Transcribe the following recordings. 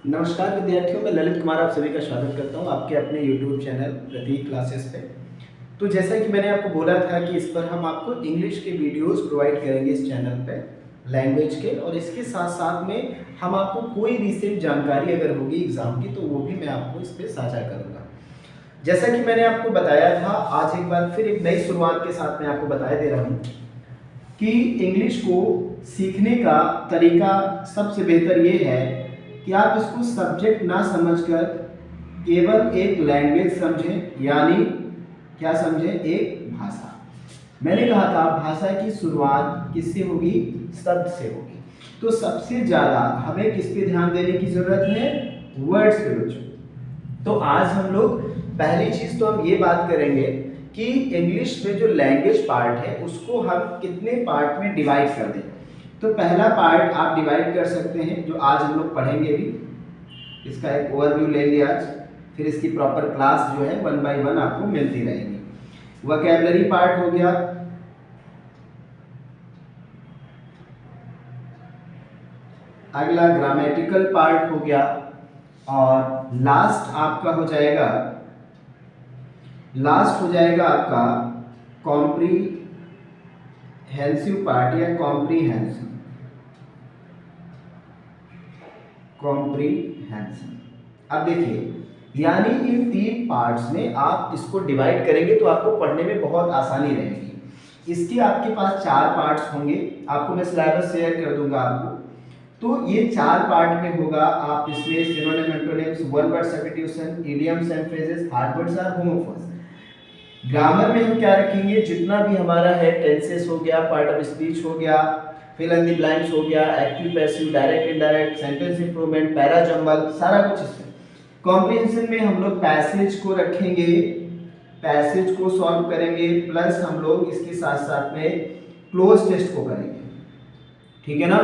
नमस्कार विद्यार्थियों, मैं ललित कुमार आप सभी का स्वागत करता हूं आपके अपने YouTube चैनल प्रतीक क्लासेस पे। तो जैसा कि मैंने आपको बोला था कि इस पर हम आपको इंग्लिश के वीडियोस प्रोवाइड करेंगे इस चैनल पे, लैंग्वेज के, और इसके साथ साथ में हम आपको कोई रिसेंट जानकारी अगर होगी एग्ज़ाम की तो वो भी मैं आपको इस पर साझा करूँगा। जैसा कि मैंने आपको बताया था, आज एक बार फिर एक नई शुरुआत के साथ मैं आपको बताया दे रहा हूँ कि इंग्लिश को सीखने का तरीका सबसे बेहतर ये है कि आप इसको सब्जेक्ट ना समझकर केवल एक लैंग्वेज समझें, यानी क्या समझें, एक भाषा। मैंने कहा था भाषा की शुरुआत किससे होगी? शब्द से होगी। तो सबसे ज़्यादा हमें किस पे ध्यान देने की ज़रूरत है? वर्ड्स पे बच्चों। तो आज हम लोग पहली चीज़ तो हम ये बात करेंगे कि इंग्लिश में जो लैंग्वेज पार्ट है उसको हम कितने पार्ट में डिवाइड कर दें। तो पहला पार्ट आप डिवाइड कर सकते हैं, जो आज हम लोग पढ़ेंगे भी, इसका एक ओवरव्यू लेंगे आज, फिर इसकी प्रॉपर क्लास जो है 1 बाय 1 आपको मिलती रहेगी। वोकैबुलरी पार्ट हो गया, अगला ग्रामेटिकल पार्ट हो गया, और लास्ट हो जाएगा आपका कॉम्प्रीहेंसिव पार्ट या कॉम्प्रीहेंशन। अब देखिए, यानी इन 3 पार्ट्स में आप इसको डिवाइड करेंगे तो आपको पढ़ने में बहुत आसानी रहेगी। इसके आपके पास 4 पार्ट्स होंगे, आपको मैं सिलेबस शेयर कर दूंगा आपको। तो ये 4 पार्ट में होगा, आप इसमें synonym, antonyms, one word substitution, idioms and phrases, hard words और होमोफोन्स। ग्रामर में हम क्या रखेंगे? जितना भी हमारा है, टेंसेस हो गया, पार्ट ऑफ स्पीच हो गया, फिल इन द ब्लैंक्स हो गया, active passive, direct indirect, sentence improvement, para jumble, सारा कुछ इसमें। कॉम्प्रिहेंशन में हम लोग पैसेज को रखेंगे, पैसेज को सॉल्व करेंगे, प्लस हम लोग इसके साथ साथ में क्लोज टेस्ट को करेंगे, ठीक है ना।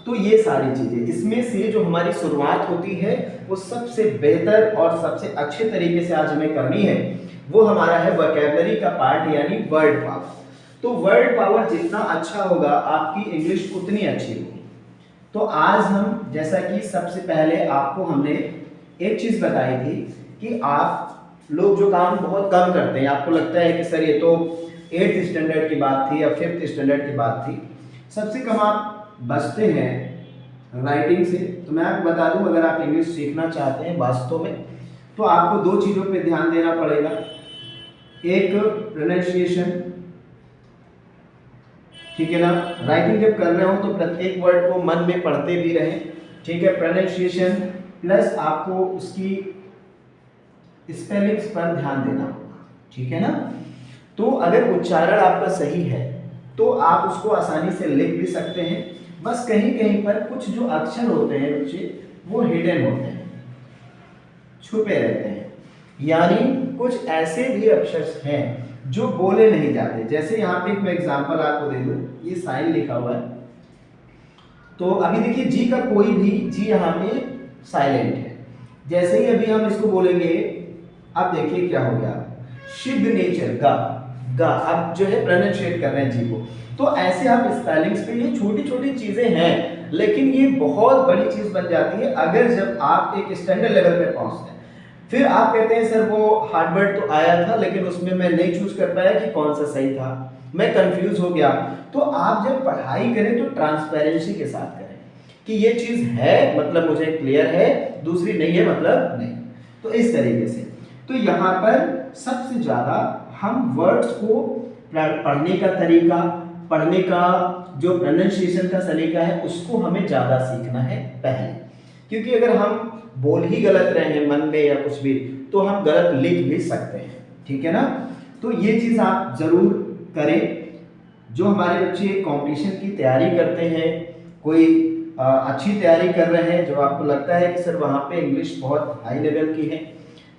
तो ये सारी चीजें, इसमें से जो हमारी शुरुआत होती है वो सबसे बेहतर और सबसे अच्छे तरीके से आज हमें करनी है, वो हमारा है वोकैबुलरी का पार्ट, यानी वर्ड पावर। तो वर्ड पावर जितना अच्छा होगा आपकी इंग्लिश उतनी अच्छी होगी। तो आज हम, जैसा कि सबसे पहले आपको हमने एक चीज बताई थी कि आप लोग जो काम बहुत कम करते हैं, आपको लगता है कि सर ये तो 8th स्टैंडर्ड की बात थी या 5th स्टैंडर्ड की बात थी, सबसे कम आप बचते हैं राइटिंग से। तो मैं आपको बता दूं, अगर आप इंग्लिश सीखना चाहते हैं वास्तव में, तो आपको 2 चीज़ों पे ध्यान देना पड़ेगा। एक प्रोनाउंसिएशन, ठीक है ना। राइटिंग जब कर रहे हो तो प्रत्येक वर्ड को मन में पढ़ते भी रहें, ठीक है। प्रोनाउंसिएशन प्लस आपको उसकी स्पेलिंग्स पर ध्यान देना होगा, ठीक है ना। तो अगर उच्चारण आपका सही है तो आप उसको आसानी से लिख भी सकते हैं। बस कहीं कहीं पर कुछ जो अक्षर होते हैं बच्चे, वो हिडन होते हैं, छुपे रहते हैं, यानी कुछ ऐसे भी अक्षर हैं जो बोले नहीं जाते। जैसे यहाँ पे मैं एग्जांपल आपको दे दूं, ये साइन लिखा हुआ है, तो अभी देखिए जी का कोई भी, जी यहाँ पे साइलेंट है। जैसे ही अभी हम इसको बोलेंगे, अब देखिए क्या हो गया, शुद्ध नेचर गा, अब जो है प्रोनाउंशिएट कर रहे हैं जी को। तो ऐसे आप स्पेलिंग्स पे, ये छोटी छोटी चीजें हैं, लेकिन ये बहुत बड़ी चीज बन जाती है अगर जब आप एक स्टैंडर्ड लेवल पे पहुंचते हैं। फिर आप कहते हैं सर वो हार्ड वर्ड तो आया था लेकिन उसमें मैं नहीं चूज कर पाया कि कौन सा सही था, मैं कंफ्यूज हो गया। तो आप जब पढ़ाई करें तो ट्रांसपेरेंसी के साथ करें कि ये चीज है मतलब मुझे क्लियर है, दूसरी नहीं है मतलब नहीं। तो इस तरीके से, तो यहाँ पर सबसे ज्यादा हम वर्ड्स को पढ़ने का तरीका, पढ़ने का जो प्रोनाउंसिएशन का सलीका है, उसको हमें ज्यादा सीखना है पहले। क्योंकि अगर हम बोल ही गलत रहे हैं मन में या कुछ भी, तो हम गलत लिख भी सकते हैं, ठीक है ना। तो ये चीज आप जरूर करें। जो हमारे बच्चे कंपटीशन की तैयारी करते हैं, कोई अच्छी तैयारी कर रहे हैं, जो आपको लगता है कि सर वहाँ पे इंग्लिश बहुत हाई लेवल की है,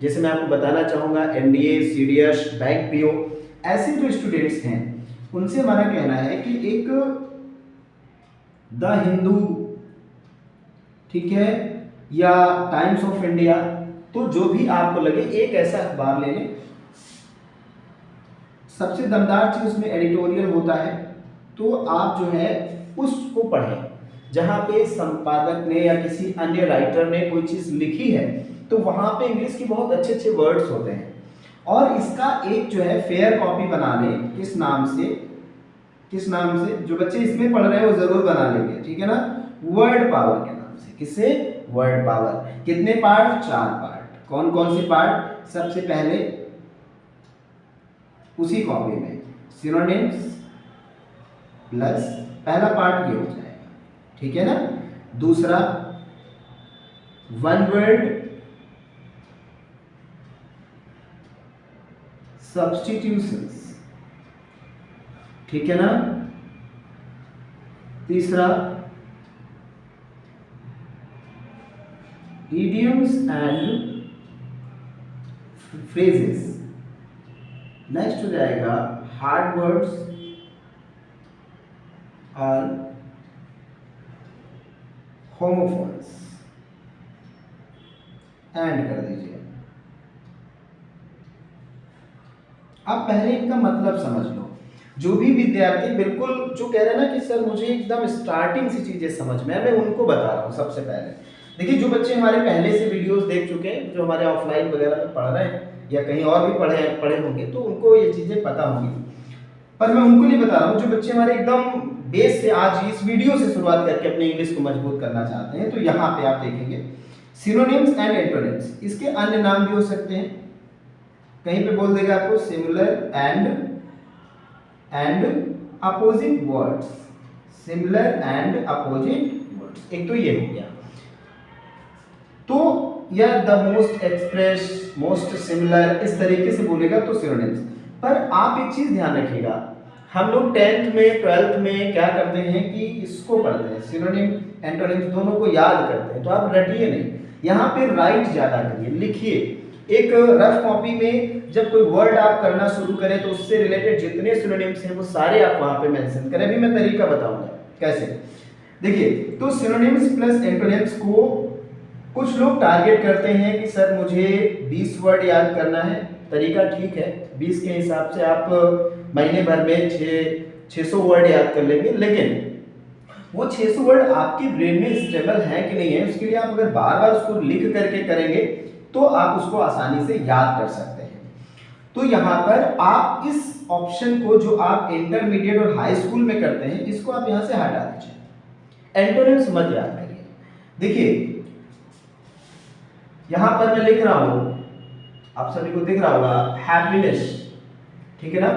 जैसे मैं आपको बताना चाहूँगा एनडीए, सीडीएस, बैंक पीओ, ऐसे जो स्टूडेंट्स हैं उनसे हमारा कहना है कि एक द हिंदू, ठीक है, या टाइम्स ऑफ इंडिया, तो जो भी आपको लगे एक ऐसा अखबार ले लें। सबसे दमदार चीज उसमें एडिटोरियल होता है, तो आप जो है उसको पढ़ें। जहाँ पे संपादक ने या किसी अन्य राइटर ने कोई चीज़ लिखी है तो वहाँ पे इंग्लिश की बहुत अच्छे अच्छे वर्ड्स होते हैं। और इसका एक जो है फेयर कॉपी बना लें, किस नाम से, जो बच्चे इसमें पढ़ रहे हैं वो जरूर बना लेंगे, ठीक है ना, वर्ड पावर के नाम से। किससे? Word power. कितने पार्ट? 4 पार्ट। कौन कौन से पार्ट? सबसे पहले उसी कॉपी में सिनोनिम्स प्लस पहला पार्ट ये हो जाएगा, ठीक है ना। दूसरा वन वर्ड सब्स्टिट्यूशंस, ठीक है ना। तीसरा idioms एंड फ्रेजेस। नेक्स्ट हो जाएगा हार्ड वर्ड्स और होमोफोन्स। एंड कर दीजिए। अब पहले इनका मतलब समझ लो। जो भी विद्यार्थी बिल्कुल जो कह रहे हैं ना कि सर मुझे एकदम स्टार्टिंग से चीजें समझ में है, मैं उनको बता रहा हूँ। सबसे पहले देखिए, जो बच्चे हमारे पहले से वीडियोस देख चुके हैं, जो हमारे ऑफलाइन वगैरह में पढ़ रहे हैं या कहीं और भी पढ़े होंगे, तो उनको ये चीजें पता होंगी। पर मैं उनको नहीं बता रहा हूँ, जो बच्चे हमारे एकदम बेस से आज इस वीडियो से शुरुआत करके अपने इंग्लिश को मजबूत करना चाहते हैं, तो यहाँ पे आप देखेंगे सिनोनिम्स एंड एंटोनिम्स। इसके अन्य नाम भी हो सकते हैं, कहीं पे बोल देगा आपको similar and opposite words. Similar and opposite words, एक तो ये हो गया। तो या the most express, most similar, इस तरीके से बोलेगा तो सिनोनिम्स। पर आप एक चीज ध्यान रखिएगा, हम लोग 10th में 12th में क्या करते हैं कि इसको पढ़ते हैं, सिनोनिम एंटोनिम्स दोनों को याद करते हैं। तो आप रटिए नहीं, यहाँ पे राइट ज्यादा करिए, लिखिए। एक रफ कॉपी में जब कोई वर्ड आप करना शुरू करें तो उससे रिलेटेड जितने सिनोनिम्स हैं वो सारे आप वहां पे मेंशन करें। अभी मैं तरीका बताऊंगा कैसे। देखिए, तो सिनोनिम्स प्लस एंटोनिम्स को कुछ लोग टारगेट करते हैं कि सर मुझे 20 वर्ड याद करना है। तरीका ठीक है, 20 के हिसाब से आप महीने भर में 600 वर्ड याद कर लेंगे। लेकिन वो 600 वर्ड आपके ब्रेन में स्टेबल है कि नहीं है, उसके लिए आप अगर बार बार उसको लिख करके करेंगे तो आप उसको आसानी से याद कर सकते हैं। तो यहाँ पर आप इस ऑप्शन को जो आप इंटरमीडिएट और हाई स्कूल में करते हैं, इसको आप यहाँ से हटा दीजिए। एंटोनिम्स मत याद करिए। देखिए, यहां पर मैं लिख रहा हूं, आप सभी को दिख रहा होगा, हैप्पीनेस, ठीक है ना।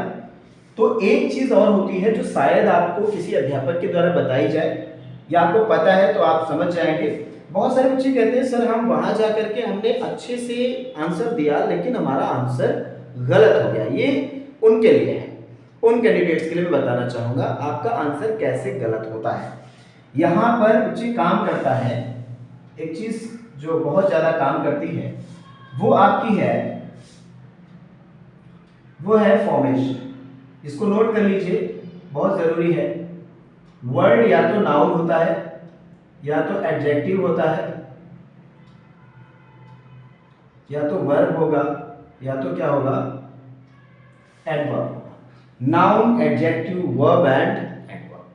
तो एक चीज और होती है जो शायद आपको किसी अध्यापक के द्वारा बताई जाए या आपको पता है तो आप समझ जाएंगे। बहुत सारे बच्चे कहते हैं सर हम वहां जा करके हमने अच्छे से आंसर दिया लेकिन हमारा आंसर गलत हो गया। ये उनके लिए है, उन कैंडिडेट्स के लिए मैं बताना चाहूंगा आपका आंसर कैसे गलत होता है। यहां पर बच्चे काम करता है, एक चीज जो बहुत ज्यादा काम करती है वो आपकी है, वो है फॉर्मेशन। इसको नोट कर लीजिए, बहुत जरूरी है। वर्ड या तो नाउन होता है या तो एडजेक्टिव होता है या तो वर्ब होगा या तो क्या होगा, adverb. Noun, adjective, verb and adverb.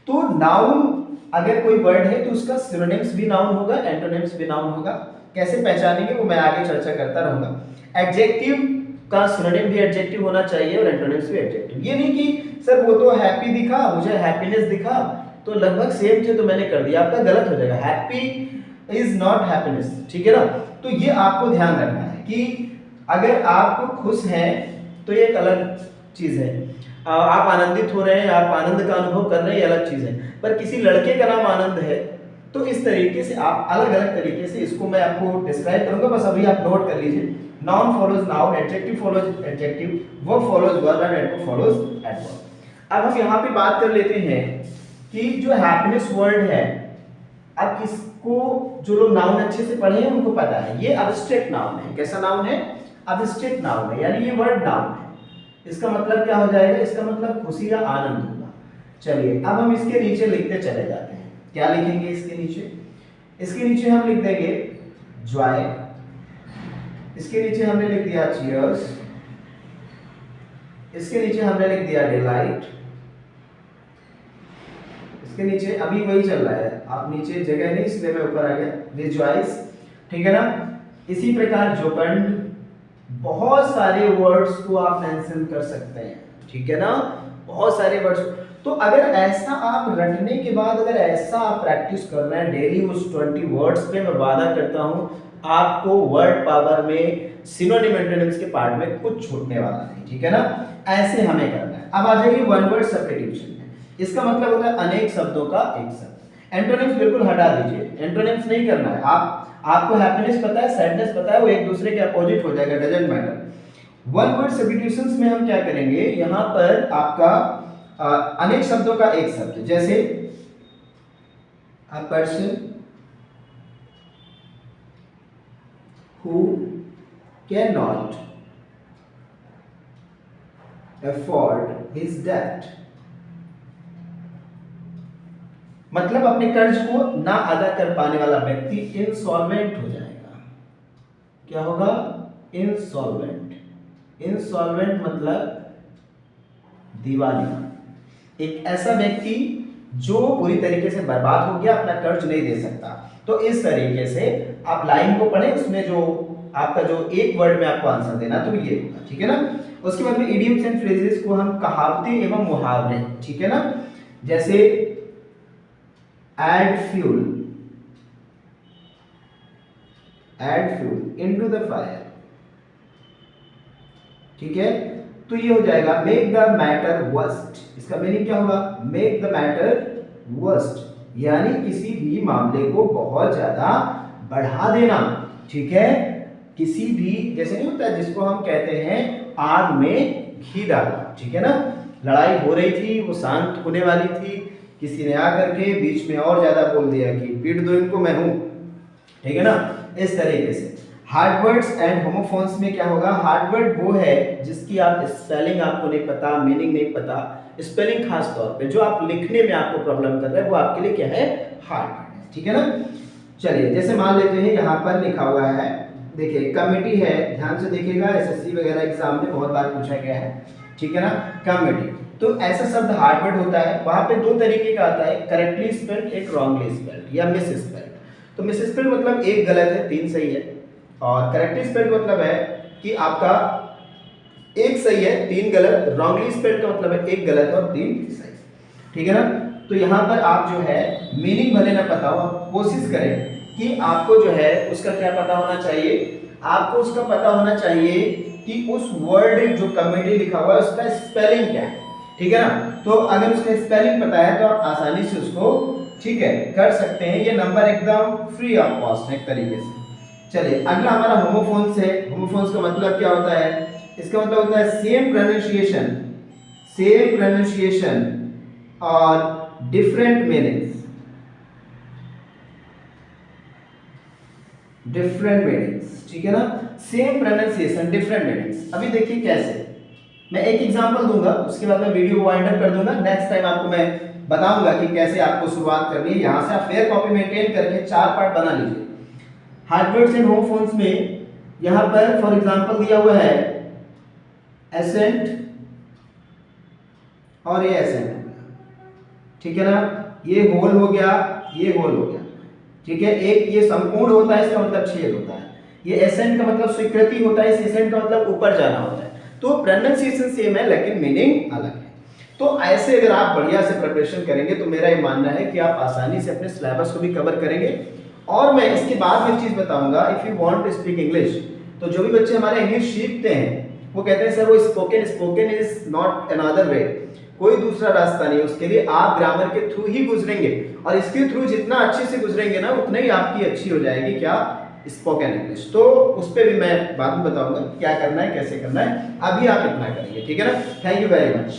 तो नाउन अगर कोई वर्ड है तो उसका सिनोनिम्स भी नाउन होगा, एंटोनिम्स भी नाउन होगा। कैसे पहचानेंगे वो मैं आगे चर्चा करता रहूंगा। एडजेक्टिव का सिनोनिम भी एडजेक्टिव होना चाहिए और एंटोनिम्स भी एडजेक्टिव। ये नहीं कि सर वो तो हैप्पी दिखा, मुझे हैप्पीनेस दिखा तो लगभग सेम थे तो मैंने कर दिया, आपका गलत हो जाएगा। हैप्पी इज नॉट हैप्पीनेस, ठीक है ना। तो ये आपको ध्यान रखना है कि अगर आप खुश हैं तो ये एक अलग चीज है, आप आनंदित हो रहे हैं, आप आनंद का अनुभव कर रहे हैं, ये अलग चीज है। पर किसी लड़के का नाम आनंद है तो इस तरीके से आप अलग अलग तरीके से इसको मैं आपको डिस्क्राइब करूंगा, बस अभी आप नोट कर लीजिए। Noun follows noun, adjective follows adjective, verb follows verb and adverb follows adverb. अब हम यहाँ पे बात कर लेते हैं कि जो हैप्पीनेस वर्ड है, अब इसको जो लोग नाउन अच्छे से पढ़े हैं उनको पता है, ये एब्स्ट्रैक्ट नाउन है। कैसा नाउन है? एब्स्ट्रैक्ट नाउन है, यानी ये वर्ड नाउन है। इसका मतलब क्या हो जाएगा? इसका मतलब खुशी या आनंद होगा। चलिए अब हम इसके नीचे लिखते चले जाते हैं। क्या लिखेंगे इसके नीचे? इसके नीचे हम लिख देंगे जॉय, इसके नीचे हमने लिख दिया चीयर्स, इसके नीचे हमने लिख दिया डिलाइट, इसके नीचे अभी वही चल रहा है, आप नीचे जगह नहीं इसलिए मैं ऊपर आ गया, विजुअलाइज, ठीक है ना। इसी प्रकार जोकंड, बहुत सारे वर्ड्स को आप मेंशन कर सकते हैं, ठीक है ना, बहुत सारे वर्ड्स। तो अगर ऐसा आप रटने के बाद अगर ऐसा आप प्रैक्टिस कर रहे हैं डेली उस 20 वर्ड्स पे, मैं वादा करता हूं आपको वर्ड पावर में सिनोनिम एंटोनिम्स के पार्ट में कुछ छूटने वाला नहीं, ठीक है ना। ऐसे हमें करना है। अब आ जाइए वन वर्ड सब्स्टिट्यूशन में। इसका मतलब होता है अनेक शब्दों का एक शब्द। एंटोनिम्स बिल्कुल हटा दीजिए, एंटोनिम्स नहीं करना है। आपको हैप्पीनेस पता है, सैडनेस पता है, वो एक दूसरे के अपोजिट हो जाएगा, doesn't matter. One word substitutions में हम क्या करेंगे, यहां पर आपका अनेक शब्दों का एक शब्द, जैसे a person who cannot afford his debt, मतलब अपने कर्ज को ना अदा कर पाने वाला व्यक्ति इंसॉल्वेंट हो जाएगा। क्या होगा, इंसॉल्वेंट। इंसॉल्वेंट मतलब दिवालिया, एक ऐसा व्यक्ति जो पूरी तरीके से बर्बाद हो गया, अपना कर्ज नहीं दे सकता। तो इस तरीके से आप लाइन को पढ़ें, उसमें जो आपका जो एक वर्ड में आपको आंसर देना तो ये होगा, ठीक है ना। उसके बाद में इडियम्स एंड फ्रेजेस को हम कहावतें एवं मुहावरे, ठीक है ना, जैसे add fuel into the fire, ठीक है। तो ये हो जाएगा मेक द मैटर वर्स्ट। इसका मीनिंग क्या होगा, मेक द मैटर वर्स्ट, यानी किसी भी मामले को बहुत ज्यादा बढ़ा देना, ठीक है। किसी भी, जैसे नहीं होता जिसको हम कहते हैं आग में घी डालना, ठीक है ना। लड़ाई हो रही थी, वो शांत होने वाली थी, किसी ने आकर के बीच में और ज्यादा बोल दिया कि पीट दो इनको, मैं हूं, ठीक है ना, इस तरीके से। हार्ड वर्ड्स एंड होमोफोन्स में क्या होगा, हार्ड वर्ड वो है जिसकी आप स्पेलिंग आपको नहीं पता, मीनिंग नहीं पता, स्पेलिंग खास तौर पे जो आप लिखने में आपको प्रॉब्लम कर रहे हैं, वो आपके लिए क्या है, हार्ड वर्ड है, ठीक है ना। चलिए जैसे मान लेते हैं यहाँ पर लिखा हुआ है, देखिए कमिटी है, ध्यान से देखिएगा, एसएससी वगैरह एग्जाम में बहुत बार पूछा गया है, ठीक है ना, कमिटी। तो ऐसा शब्द हार्ड वर्ड होता है, वहां पे दो तरीके का आता है, करेक्टली स्पेल्ड, एक रॉन्गली स्पेल्ड या मिस स्पेल्ड। तो मिस स्पेल्ड मतलब एक गलत है, तीन सही है, और करेक्टली स्पेल्ड मतलब है कि आपका एक सही है, तीन गलत। रॉन्गली स्पेल्ड का मतलब है एक गलत और तीन सही, ठीक है ना। तो यहाँ पर आप जो है मीनिंग भले ना पता हो, आप कोशिश करें कि आपको जो है उसका क्या पता होना चाहिए, आपको उसका पता होना चाहिए कि उस वर्ड जो कमिटी लिखा हुआ है उसका स्पेलिंग क्या है, ठीक है ना। तो अगर उसका स्पेलिंग पता है तो आप आसानी से उसको, ठीक है, कर सकते हैं। ये नंबर एकदम फ्री ऑफ कॉस्ट है एक तरीके से। चलिए अगला हमारा होमोफोन्स है। होमोफोन्स का मतलब क्या होता है, इसका मतलब होता है सेम प्रोनाउंसिएशन और डिफरेंट मीनिंग्स, ठीक है ना। Same pronunciation different meanings. अभी देखिए कैसे, मैं एक एग्जांपल दूंगा, उसके बाद मैं वीडियो को वाइंड अप कर दूंगा। नेक्स्ट टाइम आपको मैं बताऊंगा कि कैसे आपको शुरुआत करनी है। यहां से आप फेयर कॉपी मेंटेन करके 4 पार्ट बना लीजिए। हार्डवर्ड्स एंड होमोफोन्स में यहां पर फॉर एग्जांपल दिया हुआ है एसेंट और ये एसेंट, ठीक है ना, ये होल हो गया, ये होल हो गया, ठीक है। एक ये संपूर्ण होता है, इसका मतलब छेद होता है। ये एसेंट का मतलब स्वीकृति होता है, इस एसेंट का मतलब ऊपर जाना होता है। तो प्रोनाउंसिएशन सेम है लेकिन मीनिंग अलग है। तो ऐसे अगर आप बढ़िया से प्रिपरेशन करेंगे तो मेरा ये मानना है कि आप आसानी से अपने सिलेबस को भी कवर करेंगे। और मैं इसके बाद में एक चीज बताऊंगा, if you want to speak English, तो जो भी बच्चे हमारे इंग्लिश सीखते हैं वो कहते हैं सर वो spoken is not another way, कोई दूसरा रास्ता नहीं, उसके लिए आप ग्रामर के थ्रू ही गुजरेंगे, और इसके थ्रू जितना अच्छे से गुजरेंगे ना उतना ही आपकी अच्छी हो जाएगी क्या, स्पोकन इंग्लिश। तो उस पर भी मैं बाद में बताऊंगा क्या करना है, कैसे करना है। अभी आप इतना करेंगे, ठीक है ना। Thank you very much.